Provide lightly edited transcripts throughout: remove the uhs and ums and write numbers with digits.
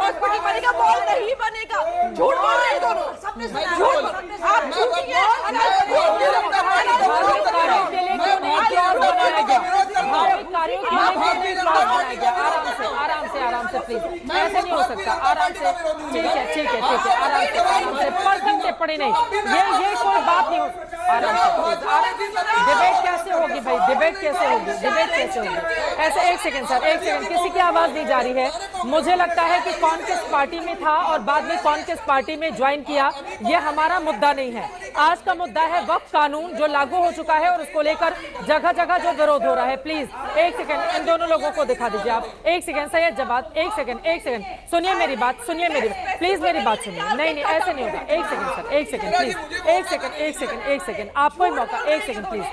Hospital बनेगा, mall नहीं बनेगा। झूठ बोल रहे हैं दोनों, सबने सुना। आप झूठी हैं। आराम से प्लीज, ऐसे नहीं हो सकता। आराम से, ठीक है आराम से पर्सनल टिप्पणी नहीं, ये कोई बात नहीं हो। आराम से, डिबेट कैसे होगी भाई, डिबेट कैसे होगी? ऐसे एक सेकंड सर, एक सेकंड, किसी की आवाज नहीं जा रही है। मुझे लगता है कि कौन किस पार्टी में था और बाद में कौन किस पार्टी में ज्वाइन किया, ये हमारा मुद्दा नहीं है। आज का मुद्दा है वक्फ कानून जो लागू हो चुका है और उसको लेकर जगह जगह जो विरोध हो रहा है। प्लीज एक सेकंड इन दोनों लोगों को दिखा दीजिए आप। एक सेकंड सैयद जवाद, एक सेकंड सुनिए मेरी बात, प्लीज मेरी बात सुनिए। नहीं ऐसे नहीं होगा। एक सेकंड सर, एक सेकंड प्लीज, एक सेकंड आपको ही मौका। एक सेकंड प्लीज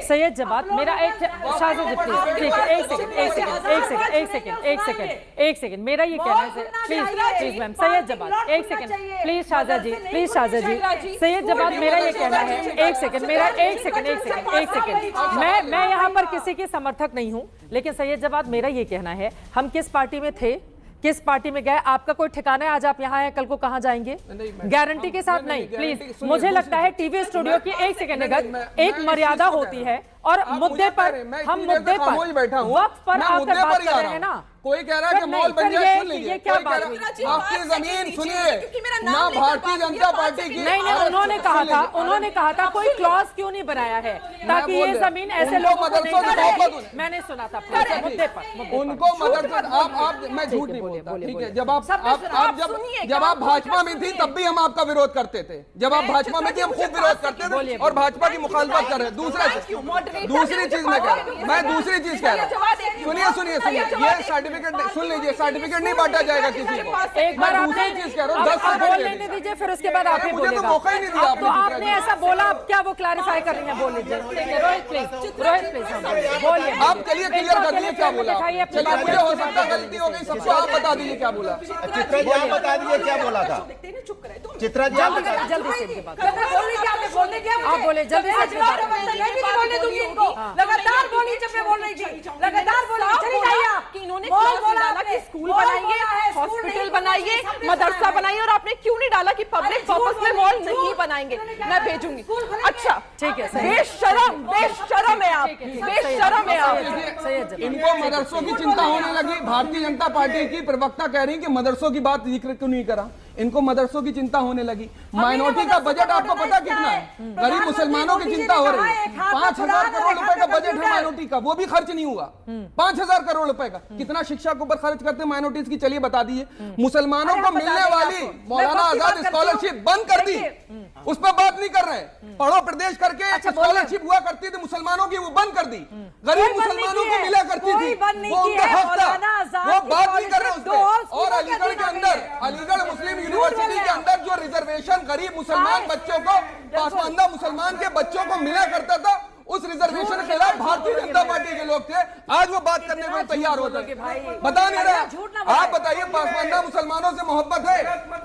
सैयद जवाद, मेरा एक शाहज़ा जी प्लीज, ठीक है एक सेकंड मेरा ये कहना है प्लीज मैम। सैयद जवाद एक सेकंड प्लीज, शाहज़ा जी सैयद जवाद मेरा ये कहना है। एक सेकंड मैं यहाँ पर किसी की समर्थक नहीं हूँ, लेकिन सैयद जवाद मेरा ये कहना है, हम किस पार्टी में थे, किस पार्टी में गए, आपका कोई ठिकाना है? आज आप यहाँ हैं, कल को कहाँ जाएंगे? गारंटी के साथ नहीं प्लीज। मुझे लगता है टीवी स्टूडियो की एक सेकंड एक मर्यादा होती है और मुद्दे पर हम मुद्दे पर वक्त पर आकर बात कर रहे हैं ना। कोई कह रहा है कि मॉल बन जाए, सुन लीजिए। क्या बात हुई? आपकी जमीन सुनिए ना, भारतीय जनता पार्टी की नहीं उन्होंने कहा था कोई क्लॉज क्यों नहीं बनाया है ताकि ये जमीन ऐसे लोगों को नहीं। मैंने सुना था मुद्दे पर उनको मदरसा। आप मैं झूठ नहीं बोलता, ठीक है। जब आप भाजपा में थी तब भी हम आपका विरोध करते थे। जब आप भाजपा में थी हम खूब विरोध करते थे और भाजपा की मुखालफत कर रहे हैं। दूसरी चीज मैं कह रहा हूँ, सुनिए ये सर्टिफिकेट सुन लीजिए, सर्टिफिकेट नहीं बांटा जाएगा किसी को। एक बार दूसरी चीज कह रहा हूँ, 10 बोल लेने दीजिए, फिर उसके बाद आप ही मुझे तो मौका ही नहीं दिया। तो आपने ऐसा बोला, अब क्या वो क्लैरिफाई कर रही हैं? बोल लीजिए रोहित प्लीज बोलिए। आप चलिए क्लियर कर दीजिए क्या बोला। चलिए मुझे हो सकता है गलती हो गई, सबको आप बता दीजिए क्या बोला। चित्रा जी आप बता दीजिए क्या बोला था। चित्रा जी जल्दी से आप बोले, जल्दी से लगातार बोली जब मैं बोल रही थी, लगातार बोली। चली जाइए आप। इन्होंने डाला कि स्कूल बनाइए, हॉस्पिटल बनाइए, मदरसा बनाइए, और आपने क्यों नहीं डाला कि पब्लिक पर्पस में मॉल नहीं बनाएंगे? मैं भेजूंगी। अच्छा ठीक है, बेशरम है आप, बेशरम है आप। इनको मदरसों की चिंता होने लगी। भारतीय जनता पार्टी की प्रवक्ता कह रही है कि मदरसों की बात जिक्र क्यों नहीं करा। इनको मदरसों की चिंता होने लगी। माइनॉरिटी का बजट आपको पता कितना है? गरीब मुसलमानों की चिंता हो रही है। 5,000 करोड़ रुपए का बजट है माइनॉरिटी का, वो भी खर्च नहीं हुआ। 5,000 करोड़ रुपए का कितना शिक्षा के ऊपर खर्च करते हैं माइनॉरिटीज की? चलिए बता दीजिए। मुसलमानों को मिलने वाली मौलाना आजाद स्कॉलरशिप बंद कर दी, उस पर बात नहीं कर रहे। पढ़ो प्रदेश करके स्कॉलरशिप हुआ करती थी मुसलमानों की, वो बंद कर दी। गरीब मुसलमानों को मिला करती थी, वो उनका हक था, वो बात नहीं कर रहे उसमें। और अलीगढ़ के अंदर, अलीगढ़ मुस्लिम यूनिवर्सिटी के अंदर जो रिजर्वेशन गरीब मुसलमान बच्चों को, पासमानदा मुसलमान के बच्चों को मिला करता था, उस रिजर्वेशन के खिलाफ भारतीय जनता पार्टी के लोग थे। आज वो बात करने को तैयार होते हैं, बता नहीं रहे। आप बताइए, पासमानदा मुसलमानों से मोहब्बत है?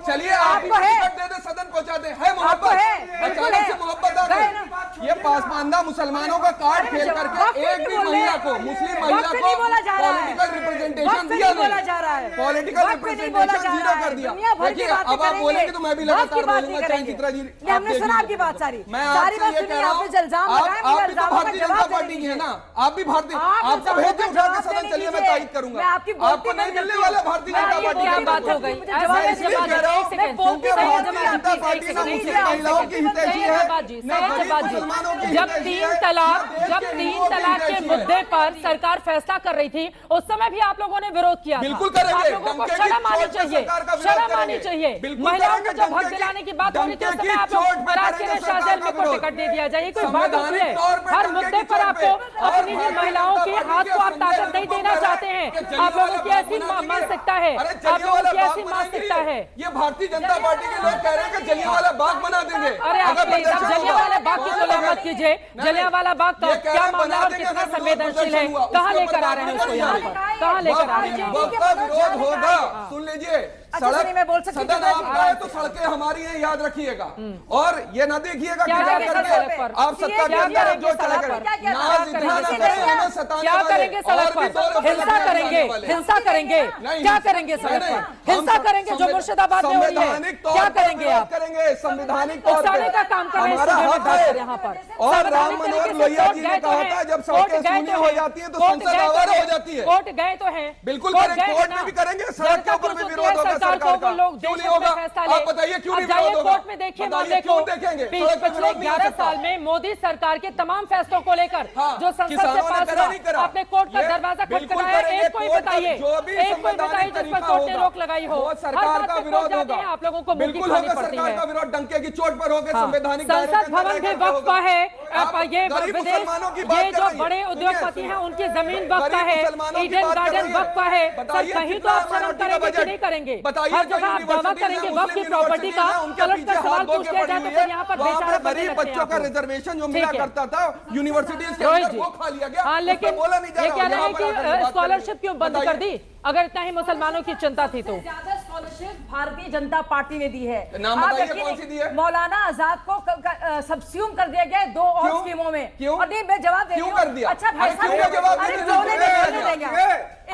चलिए आप टिकट दे दे, सदन पहुंचा दे, है मोहब्बत? अचानक से मोहब्बत आ गई। ये पासमानदा मुसलमानों का कार्ड खेल करके एक भी महिला को, मुस्लिम महिला को पॉलिटिकल रिप्रेजेंटेशन दिया नहीं, पॉलिटिकल रिप्रेजेंटेशन जीरो कर दिया। देखिए अब आप बोलेंगे तो मैं भी लगातार बोलूंगा। चाहे चित्रा जी, हमने सुना आपकी बात सारी, मैं आपसे ये कह रहा हूँ, आप तो भारतीय जनता पार्टी की है ना, आप भी भारतीय, आपको भेज के उठा के सदन चलिए, मैं तारीफ करूंगा। आपको नहीं मिलने वाला भारतीय जनता पार्टी की बात हो गई। मैं इसलिए कह रहा हूं क्योंकि भारतीय जनता पार्टी ना मुस्लिम महिलाओं की हितैषी है, ना गरीब मुसलमानों की। जब तीन तलाक के मुद्दे पर सरकार फैसला कर रही थी, उस समय भी आप लोगों ने विरोध किया। बिल्कुल करेंगे, शर्म आनी चाहिए। महिलाओं को जब हक दिलाने की बात होनी थी, उस समय आप लोग राष्ट्रीय शाहजेल में को टिकट दे दिया जाए, कोई बात होती है? हर मुद्दे पर आपको अपनी महिलाओं के हाथ को आप ताकत नहीं देना चाहते हैं। आप लोगों की ऐसी मानसिकता है, आप लोगों की ऐसी मानसिकता है। ये भारतीय जनता पार्टी के लोग कह रहे हैं कि जलियांवाला बाग बना देंगे। अरे आप जलियांवाला बाग की बातें मत कीजिए। जलियांवाला बाग का क्या मामला और कितना संवेदनशील है, कहाँ लेकर आ रहे हैं उसको यहाँ पर, कहाँ लेकर आ रहे हैं यहाँ पर? वक्त का विरोध होगा, सुन लीजिए। अच्छा, सड़क सुनिए, मैं बोल सकती हूँ सदन चित्रा जी? आपका है तो सड़कें हमारी हैं, याद रखिएगा। और ये ना देखिएगा कि क्या जा करेंगे करके सड़क पर? आप सत्ता के क्या अंदर करेंगे जो सड़क चला पर? करें, क्या नाज करेंगे? इतना ना करें हमें सताने क्या वाले। करेंगे सड़क और भी पर? दौरों पे हिंसा लगे करेंगे, रहने वाले। हिंसा करेंगे, नहीं, क्या करेंगे सड़क नहीं, पर? हिंसा करेंगे जो मुर्शिदाबाद में हो रही है, संवैधानिक तौर क्या पर करेंगे विरोध आप? करेंगे, संवैधानिक तौर उकसाने का काम कर रहे हैं हमारा स्टूडियो में हक बैठकर है। यहाँ पर। और राम संवैधानिक मनोहर तरीके से लोहिया कोर्ट जी गए ने तो कहा हैं, था जब कोर्ट सड़कें गए शून्य तो हो हैं, जाती है तो कोर्ट संसद गए तो आवारा हो हैं, जाती है। कोर्ट गए तो हैं, बिल्कुल कोर्ट करेंगे, गए कोर्ट हैं में भी ना। करेंगे, सड़क के ऊपर भी जनता विरोध होगा सरकार सरकार को का। लोग क्यों देश नहीं में होगा? फैसला आप ले। बताइए क्यों नहीं अब जाइए विरोध होगा? कोर्ट में देखिए बताइए मामले क्यों को। देखेंगे? पिछले सड़क पे विरोध नहीं हो 11 सकता। साल में मोदी सरकार के तमाम फैसलों को लेकर हाँ, जो संसद से किसानों ने पास करा नहीं हुआ, करा। आपने कोर्ट का ये दरवाजा बिल्कुल खटखटाया, करेंगे, एक कोई कोर्ट का बताइए, जो भी एक कोई बताइए संवैधानिक जिस पर तरीका कोर्ट ने होगा, रोक लगाई हो। वो हर सरकार बात का पे विरोध कोर्ट जाते होगा। हैं, आप लोगों को मुक्ति बिल्कुल खानी होगा, पड़ती सरकार है। का विरोध डंके की चोट पर होगा, हाँ, संवैधानिक दायरे के संसद अंदर भवन भी रहकर वक्फ होगा। है। आप ये गरीब विदेश, मुसलमानों की बात ये कर जो रही है। बड़े उद्योगपति हैं उनकी जमीन वक्फ गरीब है, मुसलमानों की ईडन बात कर गार्डन रही है। वक्फ है। सर बताइए कहीं तो कितना आप शर्म माइनॉरिटी का करेंगे कि बजट? नहीं करेंगे? बताइए हर जो जगह आप दावा यूनिवर्सिटीज करेंगे हैं, वक्फ की मुस्लिम प्रॉपर्टी का, यूनिवर्सिटीज हैं, उनके पलट पीछे कर सवाल हाथ धो पूछ के लिया पड़ी जाए हुई तो है। फिर यहाँ पर वहाँ बेचारा पे बनने गरीब लगते हैं बच्चों का आपको। रिजर्वेशन जो ठीक मिला है। करता था यूनिवर्सिटीज के रोहित अंदर जी, वो खा लिया गया। हाँ उस लेकिन पर बोला नहीं जा ये रहा। कह रहे यहाँ हैं पर आकर कि बात करेंगे। स्कॉलरशिप क्यों बंद कर दी अगर इतना ही मुसलमानों की चिंता थी तो? ज्यादा स्कॉलरशिप भारतीय जनता पार्टी ने दी है। नाम आप बताइए यकीन कौन सी दी है? मौलाना आजाद को सबस्यूम कर दिया गया है 2 और क्यों? स्कीमों में। क्यों? और नहीं, मैं जवाब दे क्यों रही हूँ। कर दिया? अच्छा भाई अरे क्यों का जवाब अरे नहीं बोलने देंगे? देंगे, बोलने देंगे।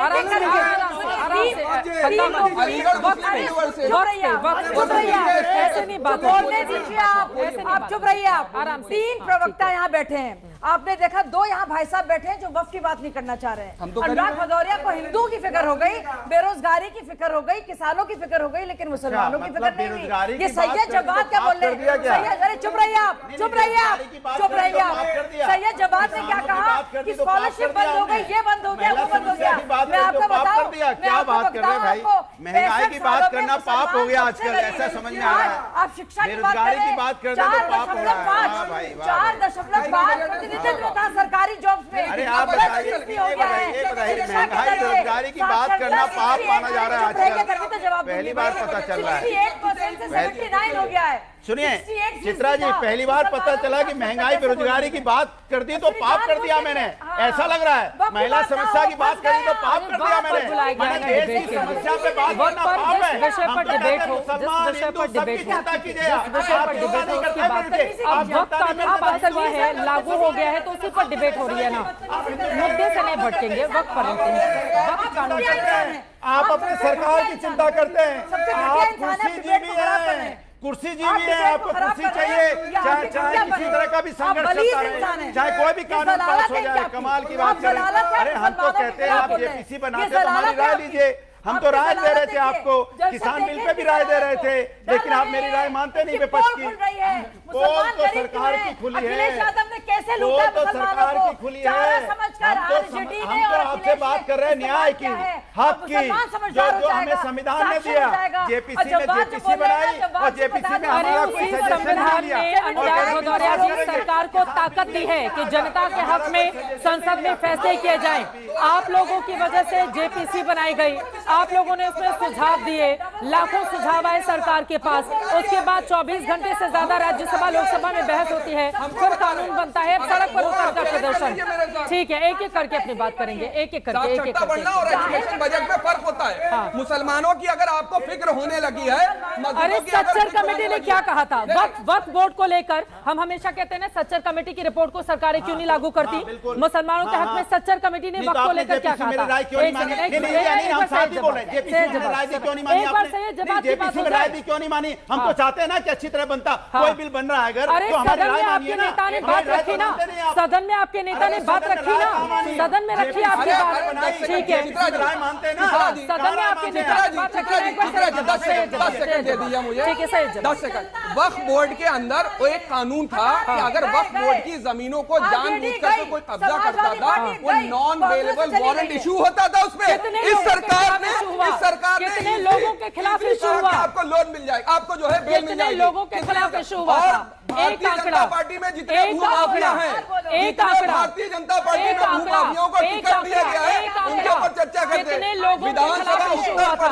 आराम से, आराम से, अलीगढ़ मुस्लिम यूनिवर्सिटी चुप रहिए आप, चुप रहिए आप। ऐसे नहीं बात बोलने दीजिए आप, ऐसे नहीं आप बात चुप रहिए आप। आराम से। 3 प्रवक्ता यहाँ बैठे हैं, आपने देखा 2 यहाँ भाई साहब बैठे हैं जो वफ की बात नहीं करना चाह रहे हैं। हम तो अनुराग भदौरिया को हिंदू की फिक्र हो गई, बेरोजगारी की फिक्र हो गई, किसानों की फिक्र हो गई, लेकिन मुसलमानों की फिक्र नहीं बेरोजगारी हुई। ये की बात सैयद कर दी जवाद तो क्या पाप बोल रहे कर दिया हैं? क्या? सैयद, अरे चुप रहिए आप, चुप रहिए आप, बेरोजगारी की बात चुप कर दी रहिए तो आप। पाप कर दिया। सैयद जवाद ने क्या किसानों की कहा बात कर कि दी तो पाप स्कॉलरशिप कर दिया बंद हो गई, हमने। ये बंद हो गया, वो महिला बंद हो समस्या गया। की बात मैं कर आपको दी तो पाप बताऊं, कर दिया। मैं क्या आपको बात कर रहे हैं भाई? बताऊं आपको, महंगाई की 65 बात सालों में करना पाप हो गया मुसलमान आजकल, सबसे ऐसा गरीब समझ में हैं। आ रहा है। आप शिक्षा की बात बेरोजगारी करें, की बात कर दे तो पाप हो रहा है। वाह भाई, वाह। 4.5 प्रतिनिधित्व था सरकारी जॉब्स में। अरे आप अब बताइए, 25 हो गया है। ये बताइए, शिक्षा महंगाई, के दर में बेरोजगारी की बात करना पाप माना जा रहा है चुप रहिए, आजकल। तभी तो जवाब पहली दूंगी बार मैं। पता चल रहा है। 68% से 79 हो गया है। सुनिए 68 चित्रा जी, था। पहली बार पता चला कि महंगाई बेरोजगारी की बात कर दी तो पाप कर दिया मैंने, ऐसा लग रहा है। महिला समस्या की बात करी तो पाप कर दिया मैंने। मैंने देश की समस्या पे बात करना पाप है। विषय हम पर तो कहते डिबेट हैं हो, मुसलमान, जिस विषय हिंदू पर सबकी डिबेट हो, चिंता कीजिए। जिस विषय आप पर चिंता डिबेट हो नहीं उसकी करते बात मुझे। अब आप वक्त जनता कानून पास हुआ है, लागू हो गया है तो उसी पर डिबेट हो रही है ना, मुद्दे से नहीं भटकेंगे, वक्त पर रहते हैं, वक्त कानून घटिया इंसान है। आप अपनी सरकार की चिंता करते हैं। सबसे घटिया आप इंसान है, कुर्सी डिबेट जीवी को खराब कर रहे हैं, हैं। कुर्सी आप जीवी है, डिबेट को आपको खराब कुर्सी कर रहे चाहिए, हैं। या चाहे आप चाहे क्या किसी बने? तरह का भी आप संघर्ष बलीद चलता इंसान रहे, हैं। चाहे कोई भी ये कानून जलालत पास हो है जाए, क्या कमाल की आपकी? बात आप करें। जलालत है, अरे हम तो मुसलमानों के कहते हैं खिलाफ आप बोल रहे हैं। जेपीसी ये बनाते तो हमारी जलालत है राय आपकी। लीजिए। हम तो आपकी राय दे रहे जलालत थे देखिए। आपको, जलसे किसान बिल देखिए, पे भी राय दे रहे थे, डर लेकिन आप रहे मेरी हैं। राय मानते नहीं इसकी विपक्ष पोल की। खुल रही है। पोल मुसलमान तो गरीब सरकार क्यों की हैं? खुली है। अखिलेश यादव ने कैसे पोल लूटा तो मुसलमानों सरकार को? की खुली चारा है। समझकर हम तो आरजेडी ने हम तो और आपसे अखिलेश बात ने कर रहे हैं इस्तेमाल न्याय की, किया है। हक अब की, मुसलमान जो समझदार हो जो हमें जाएगा, संविधान ने साक्षर दिया। हो जाएगा। जेपीसी और में जब बात जेपीसी बोलेगा, बनाई जब बात और जेपीसी में बता अरे हमारा दो, कोई उसी उसी सजेशन संविधान नहीं ने लिया। अनुराग भदौरिया जी सरकार को ताकत दी है कि जनता के हक में संसद में फैसले किए जाएं। आप लोगों की वजह से जेपीसी बनाई गई, आप लोगों ने उसमें सुझाव दिए, लाखों सुझाव आए सरकार के पास, उसके बाद 24 घंटे से ज्यादा राज्यसभा लोकसभा में बहस होती है, फिर कानून बनता है, अब सड़क पर उतर कर प्रदर्शन। ठीक है, एक एक करके अपनी बात करेंगे, एक एक करके, एक एक साक्षरता बढ़ना और करके। एजुकेशन बजट में फर्क होता है। मुसलमानों की अगर आपको फिक्र होने लगी है, मजदूरों अरे की अगर सच्चर फिक्र कमेटी होने ने लगी क्या है, कहा था? वक्फ बोर्ड को लेकर हम हमेशा कहते हैं ना, सच्चर कमेटी की रिपोर्ट को सरकारें क्यों नहीं लागू करती? मुसलमानों के हक में सच्चर कमेटी ने नहीं तो वक्फ को आपने लेकर क्या जेपीसी कहा में था? राय क्यों नहीं मानी? नहीं, हम साथ ही बोल रहे हैं। जेपीसी में राय दी क्यों नहीं मानी एक बार आपने? सही है, जब नहीं, आपकी बात जेपीसी हो में राय जाए। दी क्यों नहीं मानी? हम तो हाँ। चाहते हैं ना कि अच्छी तरह बनता, हाँ। कोई बिल बन रहा है अगर अरे तो हमारी सदन राय में मानिए आपके ना। नेता ने हमारी बात राय रखी तो ना, मानते नहीं आप। सदन में आपके नेता ने अरे बात सदन रखी राय ना, कहाँ मानी? सदन में रखी आपकी अरे, बात। अरे, ठीक है, चित्रा जी, राय मानते हैं ना? हाँ, कहाँ सदन में राय आपके मानते नेता हैं? ने बात रखी ना, एक बार सही जवाब, 10 सेकंड दे दीजिए मुझे, ठीक है, सही जवाब। 10 सेकंड। वक्फ बोर्ड के अंदर वो एक कानून था कि अगर वक्फ बोर्ड की जमीनों को जानबूझकर के कोई कब्जा करता था, वो नॉन अवेलेबल वारंट इशू होता था उसमें। कितने इस लोगों के सरकार खिलाफ ने इशू हुआ? इस सरकार ने कितने लोगों के खिलाफ इशू हुआ? आपको पैरोल मिल जाएगा, आपको जो है बेल मिल कितने जाएगी। लोगों के खिलाफ इशू हुआ और था? भारतीय एक आंकड़ा, जनता पार्टी में जितने एक भूमाफिया आंकड़ा, हैं, एक जितने आंकड़ा, भारतीय जनता पार्टी एक में आंकड़ा, भूमाफियों को एक टिकट दिया गया है, एक उनके आंकड़ा, ऊपर चर्चा करते हैं। कितने लोगों के खिलाफ इशू हुआ था?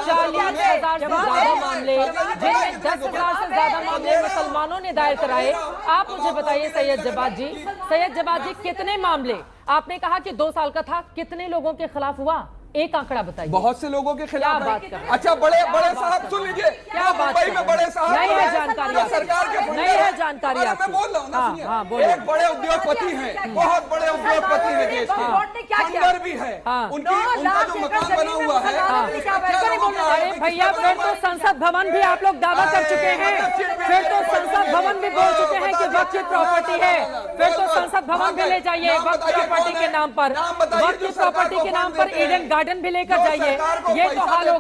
40,000 से ज्यादा मामले, जिनमें 10,000 से ज्यादा मामले मुसलमानों ने दायर कराए। आप मुझे बताइए सैयद जवाद जी, कितने मामले आपने कहा कि 2 साल का था, कितने लोगों के खिलाफ हुआ? एक आंकड़ा बताइए। बहुत से लोगों के खिलाफ क्या बात है। कर रहे हैं? अच्छा, बड़े साहब सुन लीजिए, क्या बात मुंबई कर में बड़े साहब नहीं है जानकारी जो आपको। सरकार के फंडे नहीं है हैं। जानकारी अरे आपको। मैं बोल रहा हूँ ना, हाँ, सुनिए। हाँ, बोलिए। एक बड़े उद्योगपति हैं, बहुत बड़े उद्योगपति हैं देश के, कोर्ट ने क्या किया? फंडर भी है, हाँ। उनका जो मकान बना हुआ है, अरे भैया, फिर तो संसद भवन भी आप लोग दावा कर चुके हैं, फिर तो संसद भवन भी बोल चुके हैं कि वक्फ की प्रॉपर्टी है, फिर तो संसद भवन भी ले जाइए वक्फ प्रॉपर्टी के नाम पर, वक्फ की प्रॉपर्टी के नाम पर ईडन गार्डन भी लेकर जाइए। ये तो हाल हो